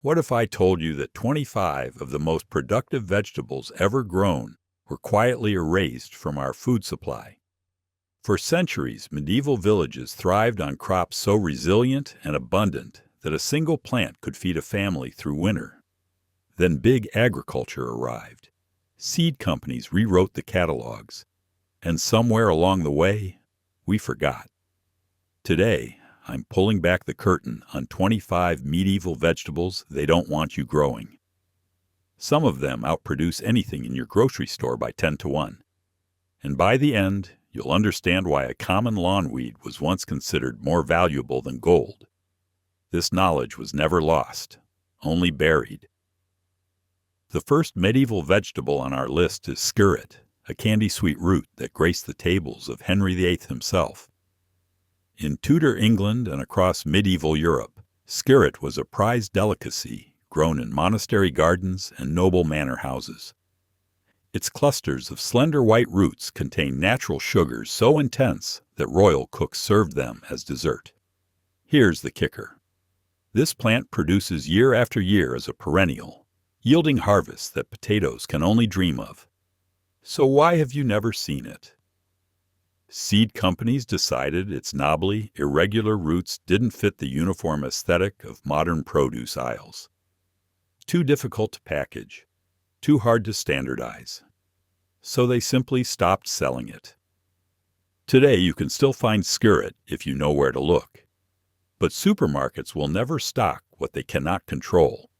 What if I told you that 25 of the most productive vegetables ever grown were quietly erased from our food supply? For centuries, medieval villages thrived on crops so resilient and abundant that a single plant could feed a family through winter. Then big agriculture arrived. Seed companies rewrote the catalogs, and somewhere along the way, we forgot. Today, I'm pulling back the curtain on 25 medieval vegetables they don't want you growing. Some of them outproduce anything in your grocery store by 10 to 1. And by the end, you'll understand why a common lawn weed was once considered more valuable than gold. This knowledge was never lost, only buried. The first medieval vegetable on our list is skirret, a candy-sweet root that graced the tables of Henry VIII himself. In Tudor England and across medieval Europe, skirret was a prized delicacy grown in monastery gardens and noble manor houses. Its clusters of slender white roots contain natural sugars so intense that royal cooks served them as dessert. Here's the kicker. This plant produces year after year as a perennial, yielding harvests that potatoes can only dream of. So why have you never seen it? Seed companies decided its knobbly, irregular roots didn't fit the uniform aesthetic of modern produce aisles. Too difficult to package, too hard to standardize. So they simply stopped selling it. Today you can still find skirret if you know where to look. But supermarkets will never stock what they cannot control.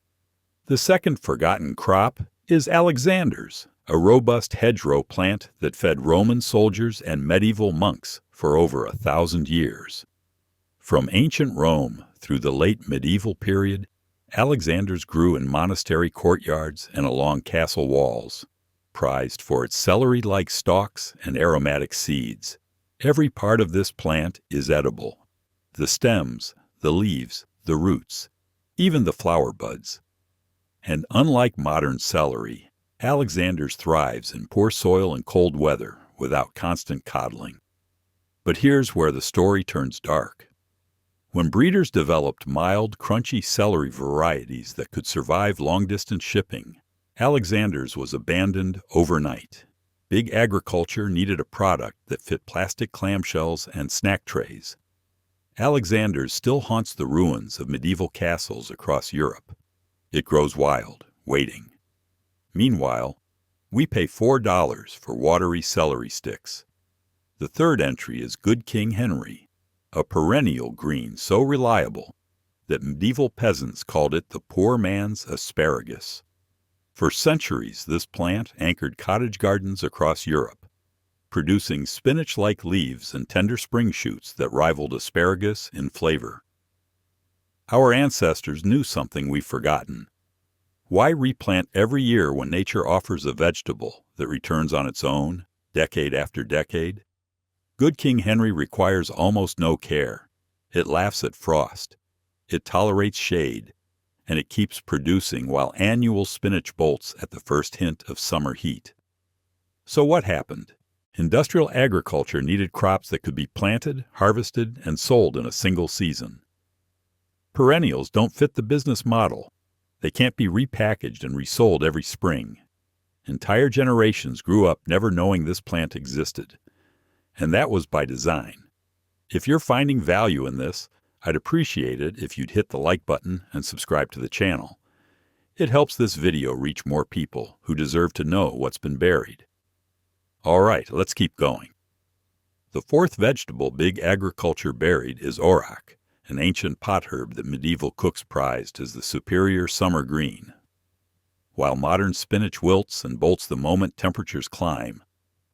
The second forgotten crop is Alexander's, a robust hedgerow plant that fed Roman soldiers and medieval monks for over 1,000 years. From ancient Rome through the late medieval period, Alexander's grew in monastery courtyards and along castle walls, prized for its celery-like stalks and aromatic seeds. Every part of this plant is edible. The stems, the leaves, the roots, even the flower buds. And unlike modern celery, Alexander's thrives in poor soil and cold weather without constant coddling. But here's where the story turns dark. When breeders developed mild, crunchy celery varieties that could survive long-distance shipping, Alexander's was abandoned overnight. Big agriculture needed a product that fit plastic clamshells and snack trays. Alexander's still haunts the ruins of medieval castles across Europe. It grows wild, waiting. Meanwhile, we pay $4 for watery celery sticks. The third entry is Good King Henry, a perennial green so reliable that medieval peasants called it the poor man's asparagus. For centuries, this plant anchored cottage gardens across Europe, producing spinach-like leaves and tender spring shoots that rivaled asparagus in flavor. Our ancestors knew something we've forgotten. Why replant every year when nature offers a vegetable that returns on its own, decade after decade? Good King Henry requires almost no care. It laughs at frost. It tolerates shade. And it keeps producing while annual spinach bolts at the first hint of summer heat. So what happened? Industrial agriculture needed crops that could be planted, harvested, and sold in a single season. Perennials don't fit the business model. They can't be repackaged and resold every spring. Entire generations grew up never knowing this plant existed. And that was by design. If you're finding value in this, I'd appreciate it if you'd hit the like button and subscribe to the channel. It helps this video reach more people who deserve to know what's been buried. All right, let's keep going. The fourth vegetable big agriculture buried is Orach, an ancient potherb that medieval cooks prized as the superior summer green. While modern spinach wilts and bolts the moment temperatures climb,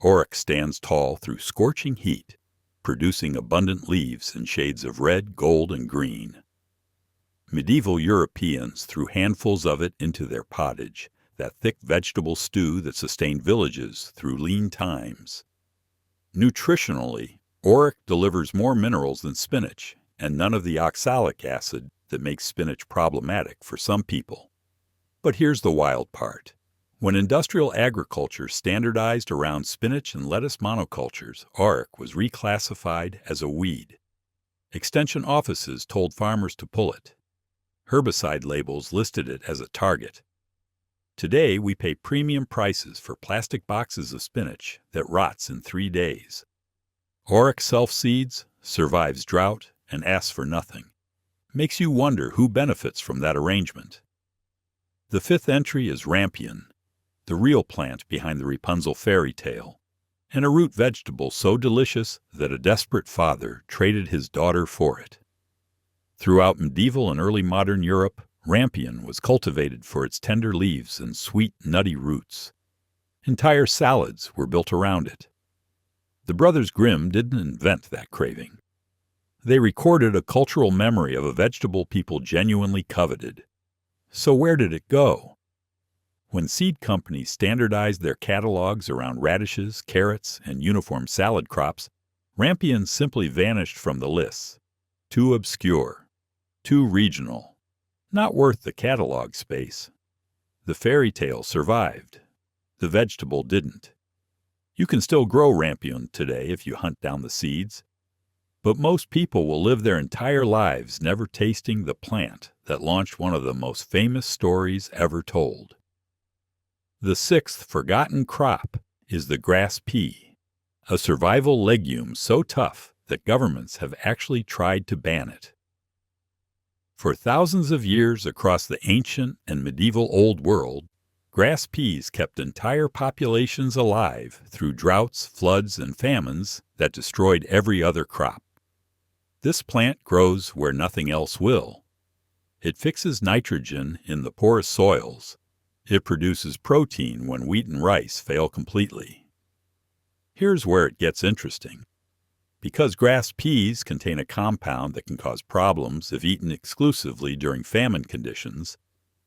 Orach stands tall through scorching heat, producing abundant leaves in shades of red, gold, and green. Medieval Europeans threw handfuls of it into their pottage, that thick vegetable stew that sustained villages through lean times. Nutritionally, Orach delivers more minerals than spinach, and none of the oxalic acid that makes spinach problematic for some people. But here's the wild part. When industrial agriculture standardized around spinach and lettuce monocultures, Orach was reclassified as a weed. Extension offices told farmers to pull it. Herbicide labels listed it as a target. Today, we pay premium prices for plastic boxes of spinach that rots in 3 days. Orach self-seeds, survives drought, and asks for nothing. Makes you wonder who benefits from that arrangement. The fifth entry is rampion, the real plant behind the Rapunzel fairy tale, and a root vegetable so delicious that a desperate father traded his daughter for it. Throughout medieval and early modern Europe, rampion was cultivated for its tender leaves and sweet, nutty roots. Entire salads were built around it. The Brothers Grimm didn't invent that craving. They recorded a cultural memory of a vegetable people genuinely coveted. So where did it go? When seed companies standardized their catalogs around radishes, carrots, and uniform salad crops, rampion simply vanished from the lists. Too obscure. Too regional. Not worth the catalog space. The fairy tale survived. The vegetable didn't. You can still grow rampion today if you hunt down the seeds, but most people will live their entire lives never tasting the plant that launched one of the most famous stories ever told. The sixth forgotten crop is the grass pea, a survival legume so tough that governments have actually tried to ban it. For thousands of years across the ancient and medieval Old World, grass peas kept entire populations alive through droughts, floods, and famines that destroyed every other crop. This plant grows where nothing else will. It fixes nitrogen in the porous soils. It produces protein when wheat and rice fail completely. Here's where it gets interesting. Because grass peas contain a compound that can cause problems if eaten exclusively during famine conditions,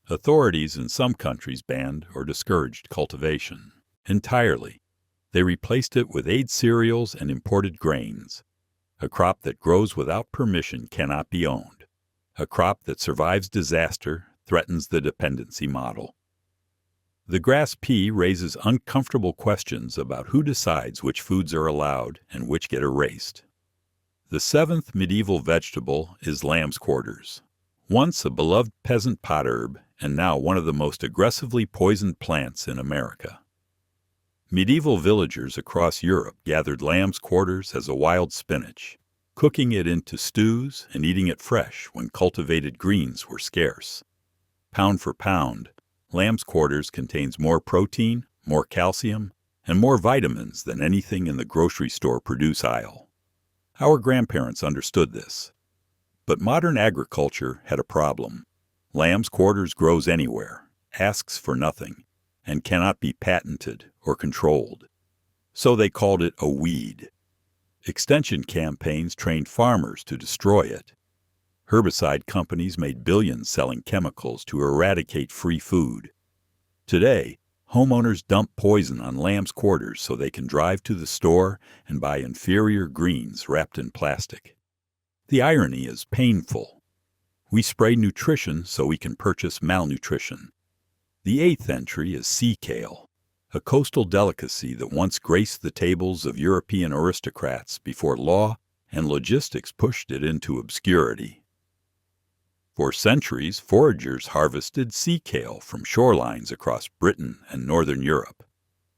authorities in some countries banned or discouraged cultivation entirely. They replaced it with aid cereals and imported grains. A crop that grows without permission cannot be owned. A crop that survives disaster threatens the dependency model. The grass pea raises uncomfortable questions about who decides which foods are allowed and which get erased. The seventh medieval vegetable is lamb's quarters, once a beloved peasant potherb and now one of the most aggressively poisoned plants in America. Medieval villagers across Europe gathered lamb's quarters as a wild spinach, cooking it into stews and eating it fresh when cultivated greens were scarce. Pound for pound, lamb's quarters contains more protein, more calcium, and more vitamins than anything in the grocery store produce aisle. Our grandparents understood this. But modern agriculture had a problem. Lamb's quarters grows anywhere, asks for nothing, and cannot be patented or controlled. So they called it a weed. Extension campaigns trained farmers to destroy it. Herbicide companies made billions selling chemicals to eradicate free food. Today, homeowners dump poison on lamb's quarters so they can drive to the store and buy inferior greens wrapped in plastic. The irony is painful. We spray nutrition so we can purchase malnutrition. The eighth entry is sea kale, a coastal delicacy that once graced the tables of European aristocrats before law and logistics pushed it into obscurity. For centuries, foragers harvested sea kale from shorelines across Britain and northern Europe,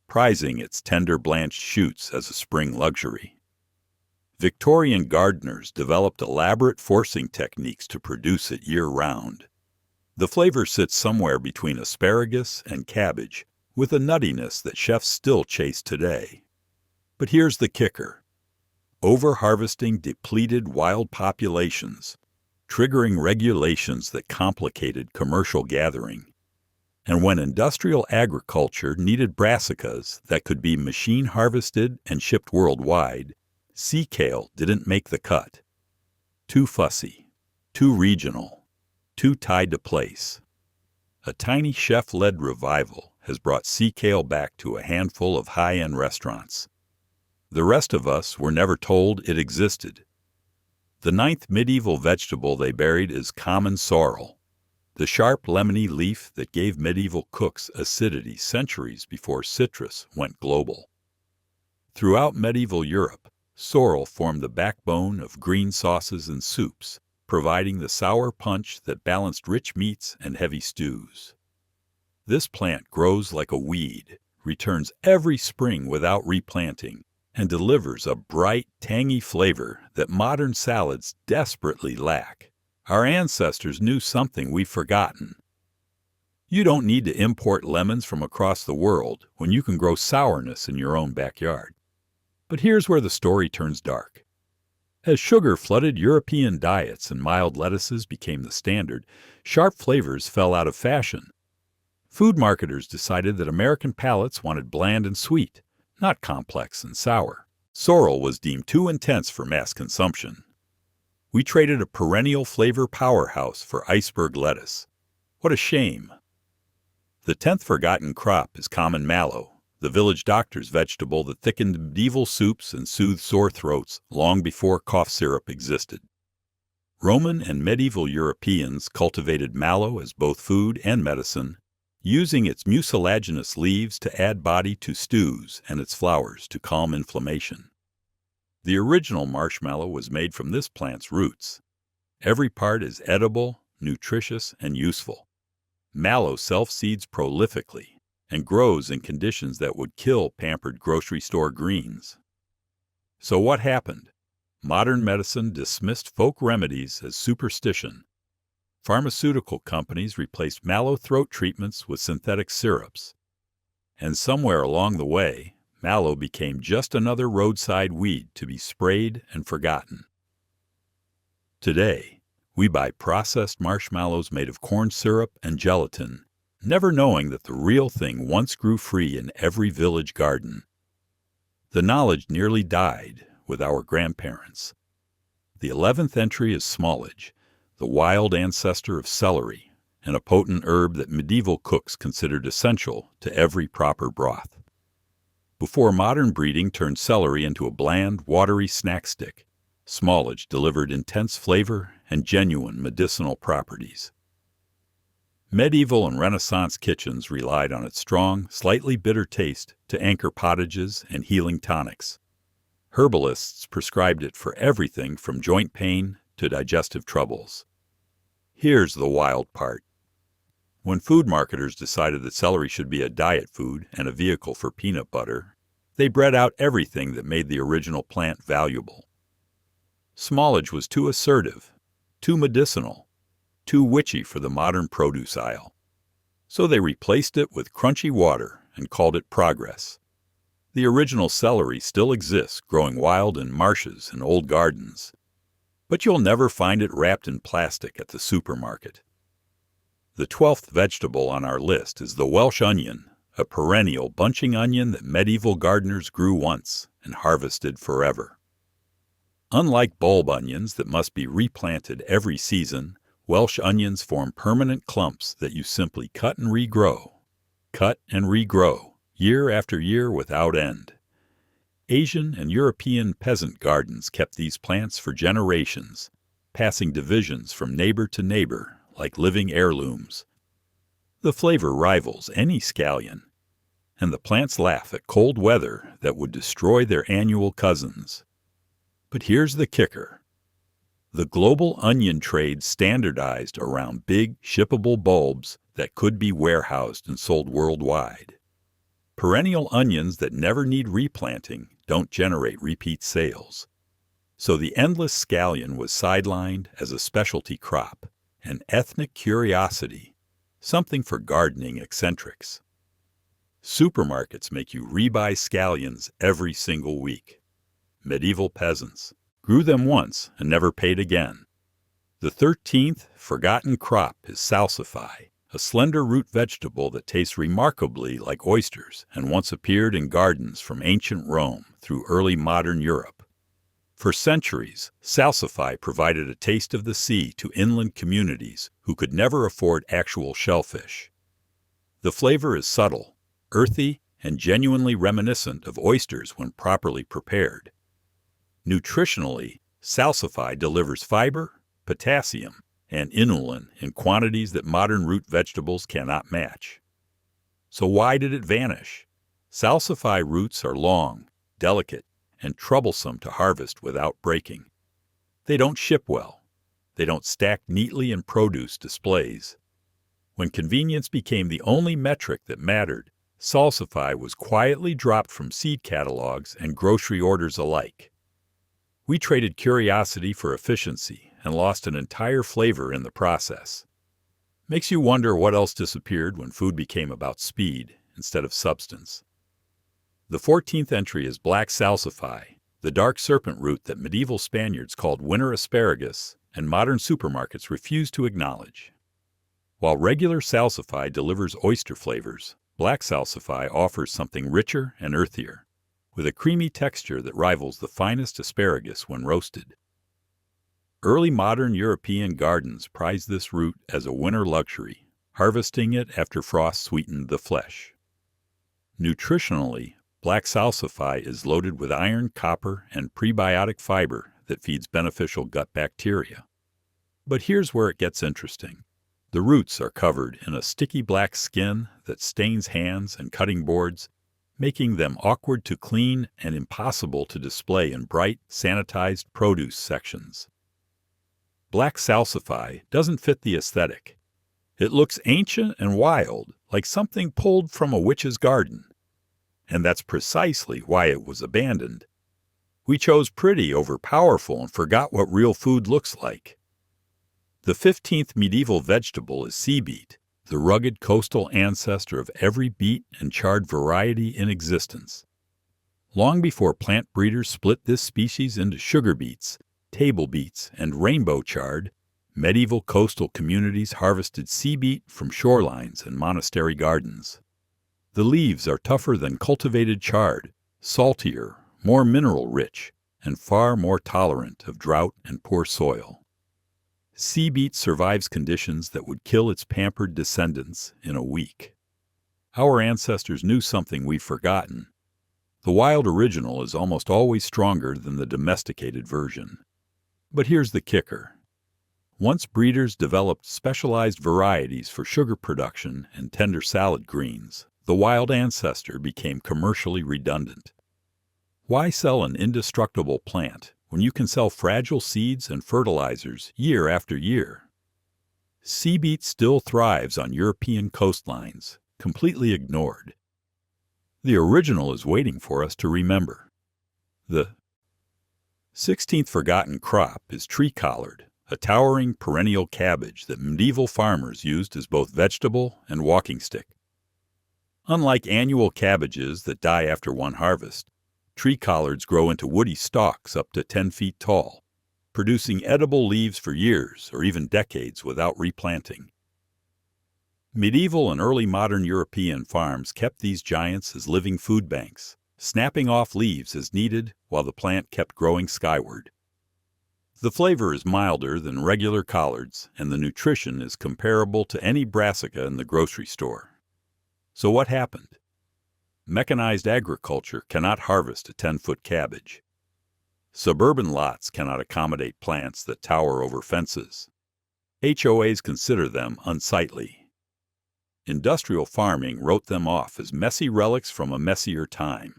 prizing its tender blanched shoots as a spring luxury. Victorian gardeners developed elaborate forcing techniques to produce it year-round. The flavor sits somewhere between asparagus and cabbage, with a nuttiness that chefs still chase today. But here's the kicker. Over-harvesting depleted wild populations, triggering regulations that complicated commercial gathering. And when industrial agriculture needed brassicas that could be machine-harvested and shipped worldwide, sea kale didn't make the cut. Too fussy, too regional, too tied to place. A tiny chef-led revival has brought sea kale back to a handful of high-end restaurants. The rest of us were never told it existed. The ninth medieval vegetable they buried is common sorrel, the sharp lemony leaf that gave medieval cooks acidity centuries before citrus went global. Throughout medieval Europe, sorrel formed the backbone of green sauces and soups, providing the sour punch that balanced rich meats and heavy stews. This plant grows like a weed, returns every spring without replanting, and delivers a bright, tangy flavor that modern salads desperately lack. Our ancestors knew something we've forgotten. You don't need to import lemons from across the world when you can grow sourness in your own backyard. But here's where the story turns dark. As sugar flooded European diets and mild lettuces became the standard, sharp flavors fell out of fashion. Food marketers decided that American palates wanted bland and sweet, not complex and sour. Sorrel was deemed too intense for mass consumption. We traded a perennial flavor powerhouse for iceberg lettuce. What a shame. The 10th forgotten crop is common mallow, the village doctor's vegetable that thickened medieval soups and soothed sore throats long before cough syrup existed. Roman and medieval Europeans cultivated mallow as both food and medicine, using its mucilaginous leaves to add body to stews and its flowers to calm inflammation. The original marshmallow was made from this plant's roots. Every part is edible, nutritious, and useful. Mallow self-seeds prolifically and grows in conditions that would kill pampered grocery store greens. So what happened? Modern medicine dismissed folk remedies as superstition. Pharmaceutical companies replaced mallow throat treatments with synthetic syrups. And somewhere along the way, mallow became just another roadside weed to be sprayed and forgotten. Today, we buy processed marshmallows made of corn syrup and gelatin, never knowing that the real thing once grew free in every village garden. The knowledge nearly died with our grandparents. The 11th entry is smallage, the wild ancestor of celery, and a potent herb that medieval cooks considered essential to every proper broth. Before modern breeding turned celery into a bland, watery snack stick, smallage delivered intense flavor and genuine medicinal properties. Medieval and Renaissance kitchens relied on its strong, slightly bitter taste to anchor potages and healing tonics. Herbalists prescribed it for everything from joint pain to digestive troubles. Here's the wild part. When food marketers decided that celery should be a diet food and a vehicle for peanut butter, they bred out everything that made the original plant valuable. Smallage was too assertive, too medicinal, too witchy for the modern produce aisle. So they replaced it with crunchy water and called it progress. The original celery still exists, growing wild in marshes and old gardens. But you'll never find it wrapped in plastic at the supermarket. The 12th vegetable on our list is the Welsh onion, a perennial bunching onion that medieval gardeners grew once and harvested forever. Unlike bulb onions that must be replanted every season, Welsh onions form permanent clumps that you simply cut and regrow, year after year without end. Asian and European peasant gardens kept these plants for generations, passing divisions from neighbor to neighbor like living heirlooms. The flavor rivals any scallion, and the plants laugh at cold weather that would destroy their annual cousins. But here's the kicker. The global onion trade standardized around big, shippable bulbs that could be warehoused and sold worldwide. Perennial onions that never need replanting don't generate repeat sales. So the endless scallion was sidelined as a specialty crop, an ethnic curiosity, something for gardening eccentrics. Supermarkets make you rebuy scallions every single week. Medieval peasants grew them once and never paid again. The 13th forgotten crop is salsify, a slender root vegetable that tastes remarkably like oysters and once appeared in gardens from ancient Rome through early modern Europe. For centuries, salsify provided a taste of the sea to inland communities who could never afford actual shellfish. The flavor is subtle, earthy, and genuinely reminiscent of oysters when properly prepared. Nutritionally, salsify delivers fiber, potassium, and inulin in quantities that modern root vegetables cannot match. So why did it vanish? Salsify roots are long, delicate, and troublesome to harvest without breaking. They don't ship well. They don't stack neatly in produce displays. When convenience became the only metric that mattered, salsify was quietly dropped from seed catalogs and grocery orders alike. We traded curiosity for efficiency and lost an entire flavor in the process. Makes you wonder what else disappeared when food became about speed instead of substance. The 14th entry is black salsify, the dark serpent root that medieval Spaniards called winter asparagus and modern supermarkets refuse to acknowledge. While regular salsify delivers oyster flavors, black salsify offers something richer and earthier, with a creamy texture that rivals the finest asparagus when roasted. Early modern European gardens prized this root as a winter luxury, harvesting it after frost sweetened the flesh. Nutritionally, black salsify is loaded with iron, copper, and prebiotic fiber that feeds beneficial gut bacteria. But here's where it gets interesting. The roots are covered in a sticky black skin that stains hands and cutting boards, making them awkward to clean and impossible to display in bright, sanitized produce sections. Black salsify doesn't fit the aesthetic. It looks ancient and wild, like something pulled from a witch's garden. And that's precisely why it was abandoned. We chose pretty over powerful and forgot what real food looks like. The 15th medieval vegetable is sea beet, the rugged coastal ancestor of every beet and chard variety in existence. Long before plant breeders split this species into sugar beets, table beets, and rainbow chard, medieval coastal communities harvested sea beet from shorelines and monastery gardens. The leaves are tougher than cultivated chard, saltier, more mineral-rich, and far more tolerant of drought and poor soil. Sea beet survives conditions that would kill its pampered descendants in a week. Our ancestors knew something we've forgotten. The wild original is almost always stronger than the domesticated version. But here's the kicker. Once breeders developed specialized varieties for sugar production and tender salad greens, the wild ancestor became commercially redundant. Why sell an indestructible plant when you can sell fragile seeds and fertilizers year after year? Sea beet still thrives on European coastlines, completely ignored. The original is waiting for us to remember. The 16th forgotten crop is tree collard, a towering perennial cabbage that medieval farmers used as both vegetable and walking stick. Unlike annual cabbages that die after one harvest, tree collards grow into woody stalks up to 10 feet tall, producing edible leaves for years or even decades without replanting. Medieval and early modern European farms kept these giants as living food banks, snapping off leaves as needed while the plant kept growing skyward. The flavor is milder than regular collards, and the nutrition is comparable to any brassica in the grocery store. So what happened? Mechanized agriculture cannot harvest a 10-foot cabbage. Suburban lots cannot accommodate plants that tower over fences. HOAs consider them unsightly. Industrial farming wrote them off as messy relics from a messier time.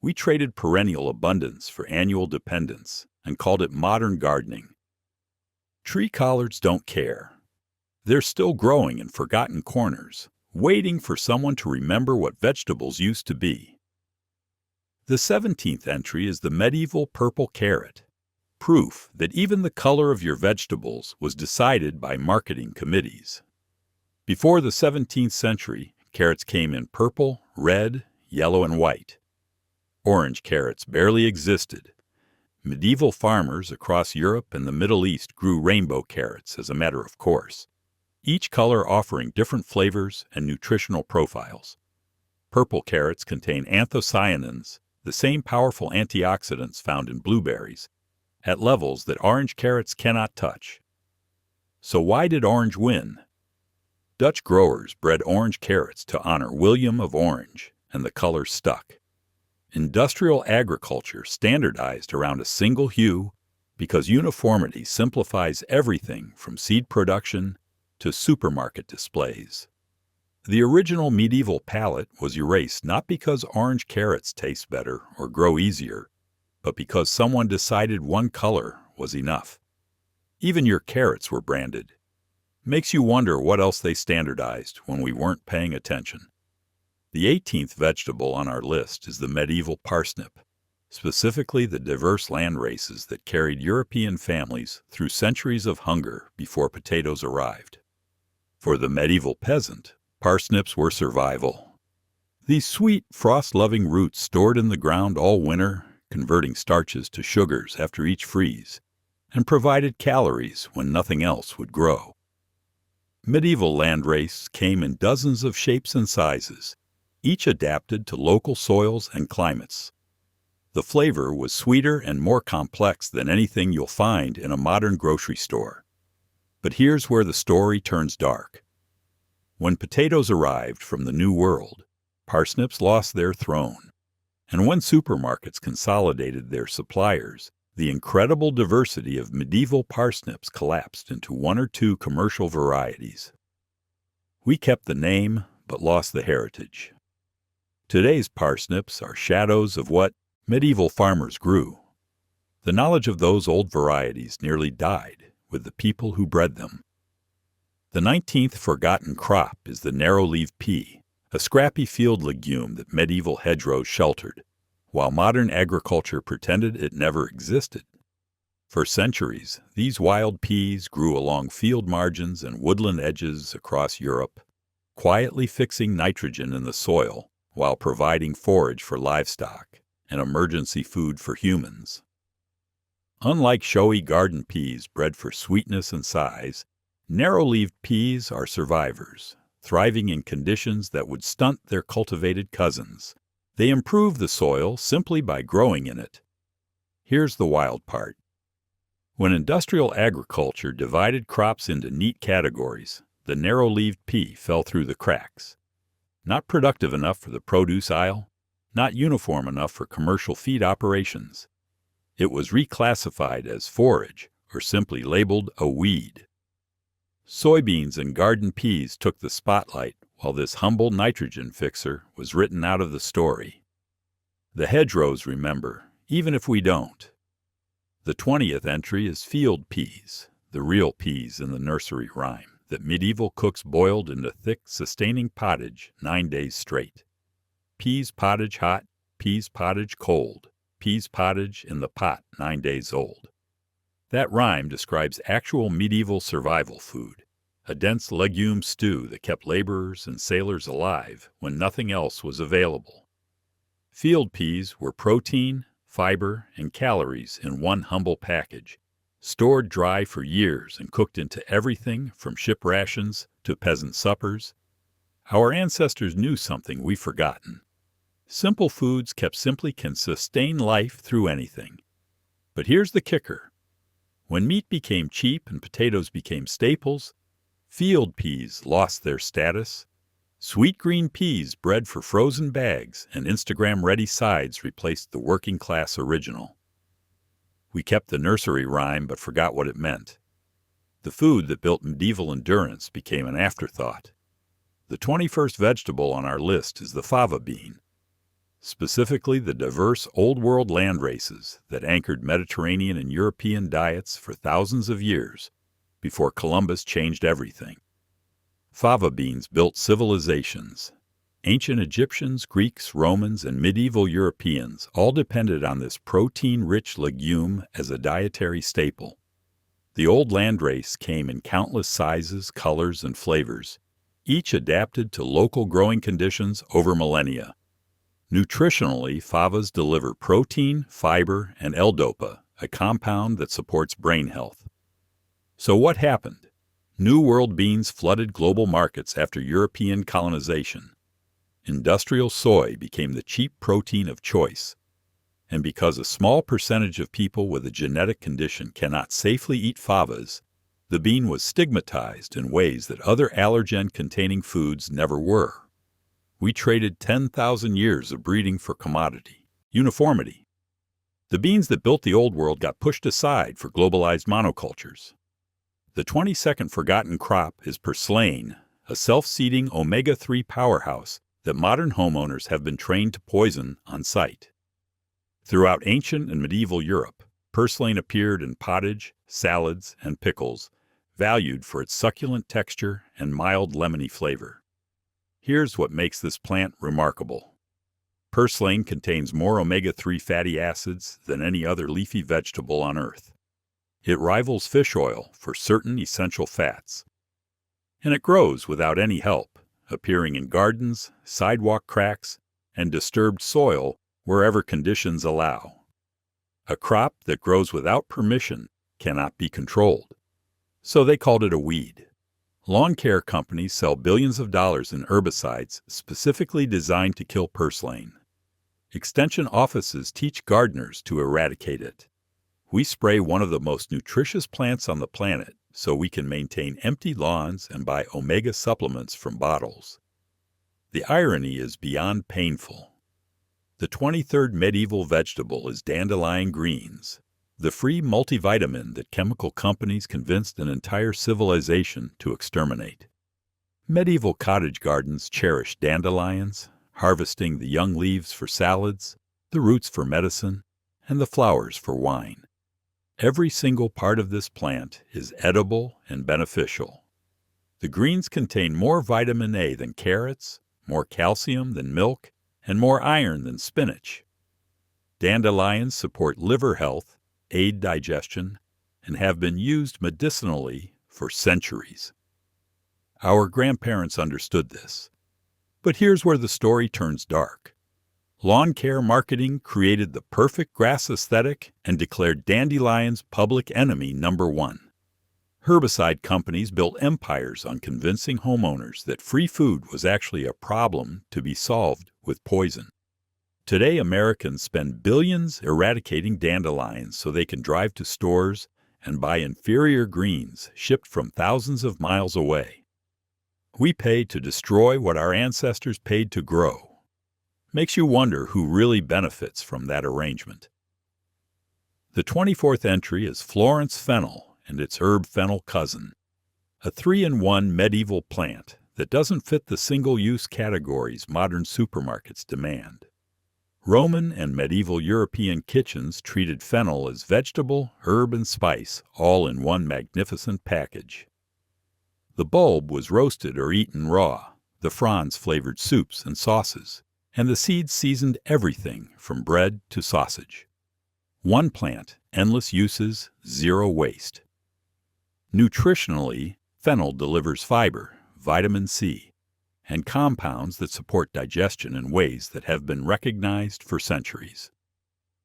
We traded perennial abundance for annual dependence and called it modern gardening. Tree collards don't care. They're still growing in forgotten corners, waiting for someone to remember what vegetables used to be. The 17th entry is the medieval purple carrot, proof that even the color of your vegetables was decided by marketing committees. Before the 17th century, carrots came in purple, red, yellow, and white. Orange carrots barely existed. Medieval farmers across Europe and the Middle East grew rainbow carrots as a matter of course, each color offering different flavors and nutritional profiles. Purple carrots contain anthocyanins, the same powerful antioxidants found in blueberries, at levels that orange carrots cannot touch. So why did orange win? Dutch growers bred orange carrots to honor William of Orange, and the color stuck. Industrial agriculture standardized around a single hue because uniformity simplifies everything from seed production to supermarket displays. The original medieval palate was erased not because orange carrots taste better or grow easier, but because someone decided one color was enough. Even your carrots were branded. Makes you wonder what else they standardized when we weren't paying attention. The 18th vegetable on our list is the medieval parsnip, specifically the diverse land races that carried European families through centuries of hunger before potatoes arrived. For the medieval peasant, parsnips were survival. These sweet, frost-loving roots stored in the ground all winter, converting starches to sugars after each freeze, and provided calories when nothing else would grow. Medieval landrace came in dozens of shapes and sizes, each adapted to local soils and climates. The flavor was sweeter and more complex than anything you'll find in a modern grocery store. But here's where the story turns dark. When potatoes arrived from the New World, parsnips lost their throne. And when supermarkets consolidated their suppliers, the incredible diversity of medieval parsnips collapsed into one or two commercial varieties. We kept the name, but lost the heritage. Today's parsnips are shadows of what medieval farmers grew. The knowledge of those old varieties nearly died with the people who bred them. The 19th forgotten crop is the narrow-leaved pea, a scrappy field legume that medieval hedgerows sheltered, while modern agriculture pretended it never existed. For centuries, these wild peas grew along field margins and woodland edges across Europe, quietly fixing nitrogen in the soil while providing forage for livestock and emergency food for humans. Unlike showy garden peas bred for sweetness and size, narrow-leaved peas are survivors, thriving in conditions that would stunt their cultivated cousins. They improve the soil simply by growing in it. Here's the wild part. When industrial agriculture divided crops into neat categories, the narrow-leaved pea fell through the cracks. Not productive enough for the produce aisle, not uniform enough for commercial feed operations. It was reclassified as forage or simply labeled a weed. Soybeans and garden peas took the spotlight while this humble nitrogen fixer was written out of the story. The hedgerows remember, even if we don't. The 20th entry is field peas, the real peas in the nursery rhyme that medieval cooks boiled into thick, sustaining pottage 9 days straight. Peas pottage hot, peas pottage cold, peas pottage in the pot 9 days old. That rhyme describes actual medieval survival food, a dense legume stew that kept laborers and sailors alive when nothing else was available. Field peas were protein, fiber, and calories in one humble package, stored dry for years and cooked into everything from ship rations to peasant suppers. Our ancestors knew something we've forgotten. Simple foods kept simply can sustain life through anything. But here's the kicker. When meat became cheap and potatoes became staples, field peas lost their status. Sweet green peas bred for frozen bags and Instagram-ready sides replaced the working-class original. We kept the nursery rhyme but forgot what it meant. The food that built medieval endurance became an afterthought. The 21st vegetable on our list is the fava bean, specifically the diverse Old World land races that anchored Mediterranean and European diets for thousands of years before Columbus changed everything. Fava beans built civilizations. Ancient Egyptians, Greeks, Romans, and medieval Europeans all depended on this protein-rich legume as a dietary staple. The old landrace came in countless sizes, colors, and flavors, each adapted to local growing conditions over millennia. Nutritionally, favas deliver protein, fiber, and L-dopa, a compound that supports brain health. So what happened? New World beans flooded global markets after European colonization. Industrial soy became the cheap protein of choice. And because a small percentage of people with a genetic condition cannot safely eat favas, the bean was stigmatized in ways that other allergen-containing foods never were. We traded 10,000 years of breeding for commodity, uniformity. The beans that built the Old World got pushed aside for globalized monocultures. The 22nd forgotten crop is purslane, a self-seeding omega-3 powerhouse that modern homeowners have been trained to poison on site. Throughout ancient and medieval Europe, Purslane appeared in pottage, salads, and pickles, valued for its succulent texture and mild lemony flavor. Here's what makes this plant remarkable. Purslane contains more omega-3 fatty acids than any other leafy vegetable on Earth. It rivals fish oil for certain essential fats. And it grows without any help, appearing in gardens, sidewalk cracks, and disturbed soil wherever conditions allow. A crop that grows without permission cannot be controlled. So they called it a weed. Lawn care companies sell billions of dollars in herbicides specifically designed to kill purslane. Extension offices teach gardeners to eradicate it. We spray one of the most nutritious plants on the planet so we can maintain empty lawns and buy omega supplements from bottles. The irony is beyond painful. The 23rd medieval vegetable is dandelion greens, the free multivitamin that chemical companies convinced an entire civilization to exterminate. Medieval cottage gardens cherished dandelions, harvesting the young leaves for salads, the roots for medicine, and the flowers for wine. Every single part of this plant is edible and beneficial. The greens contain more vitamin A than carrots, more calcium than milk, and more iron than spinach. Dandelions support liver health, aid digestion, and have been used medicinally for centuries. Our grandparents understood this. But here's where the story turns dark. Lawn care marketing created the perfect grass aesthetic and declared dandelions public enemy number one. Herbicide companies built empires on convincing homeowners that free food was actually a problem to be solved with poison. Today, Americans spend billions eradicating dandelions so they can drive to stores and buy inferior greens shipped from thousands of miles away. We pay to destroy what our ancestors paid to grow. Makes you wonder who really benefits from that arrangement. The 24th entry is Florence fennel and its herb fennel cousin, a 3-in-1 medieval plant that doesn't fit the single-use categories modern supermarkets demand. Roman and medieval European kitchens treated fennel as vegetable, herb, and spice all in one magnificent package. The bulb was roasted or eaten raw, the fronds flavored soups and sauces, and the seeds seasoned everything from bread to sausage. One plant, endless uses, zero waste. Nutritionally, fennel delivers fiber, vitamin C, and compounds that support digestion in ways that have been recognized for centuries.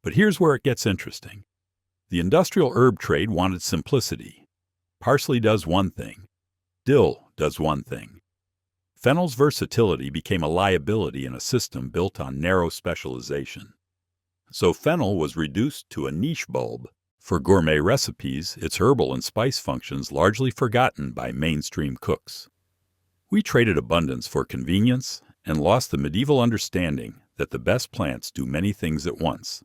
But here's where it gets interesting. The industrial herb trade wanted simplicity. Parsley does one thing. Dill does one thing. Fennel's versatility became a liability in a system built on narrow specialization. So fennel was reduced to a niche bulb. For gourmet recipes, its herbal and spice functions largely forgotten by mainstream cooks. We traded abundance for convenience and lost the medieval understanding that the best plants do many things at once.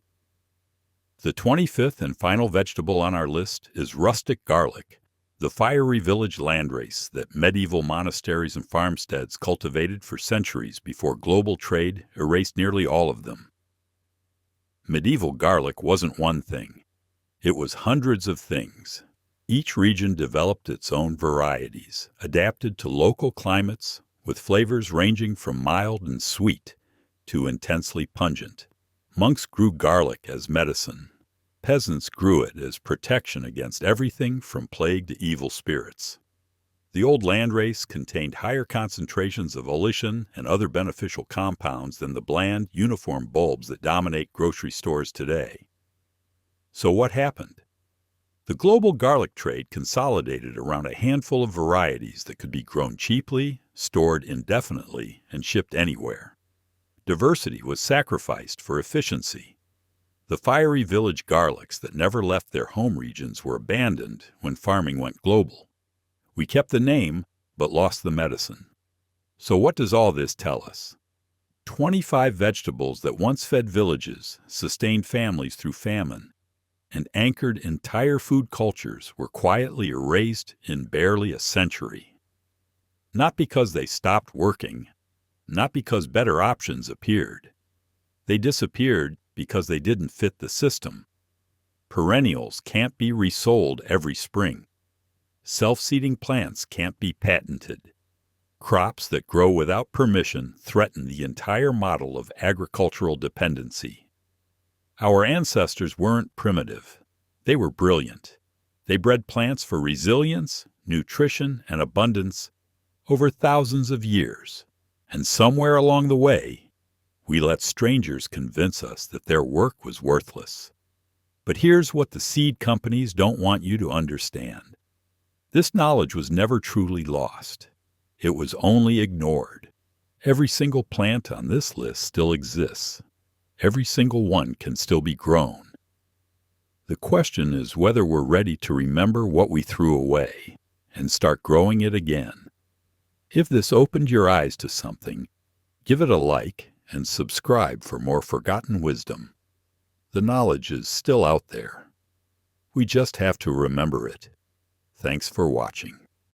The 25th and final vegetable on our list is rustic garlic, the fiery village landrace that medieval monasteries and farmsteads cultivated for centuries before global trade erased nearly all of them. Medieval garlic wasn't one thing. It was hundreds of things. Each region developed its own varieties, adapted to local climates, with flavors ranging from mild and sweet to intensely pungent. Monks grew garlic as medicine. Peasants grew it as protection against everything from plague to evil spirits. The old landrace contained higher concentrations of oleisin and other beneficial compounds than the bland, uniform bulbs that dominate grocery stores today. So what happened? The global garlic trade consolidated around a handful of varieties that could be grown cheaply, stored indefinitely, and shipped anywhere. Diversity was sacrificed for efficiency. The fiery village garlics that never left their home regions were abandoned when farming went global. We kept the name, but lost the medicine. So what does all this tell us? 25 vegetables that once fed villages, sustained families through famine, and anchored entire food cultures were quietly erased in barely a century. Not because they stopped working, not because better options appeared. They disappeared because they didn't fit the system. Perennials can't be resold every spring. Self-seeding plants can't be patented. Crops that grow without permission threaten the entire model of agricultural dependency. Our ancestors weren't primitive. They were brilliant. They bred plants for resilience, nutrition, and abundance over thousands of years. And somewhere along the way, we let strangers convince us that their work was worthless. But here's what the seed companies don't want you to understand. This knowledge was never truly lost. It was only ignored. Every single plant on this list still exists. Every single one can still be grown. The question is whether we're ready to remember what we threw away and start growing it again. If this opened your eyes to something, give it a like and subscribe for more forgotten wisdom. The knowledge is still out there. We just have to remember it. Thanks for watching.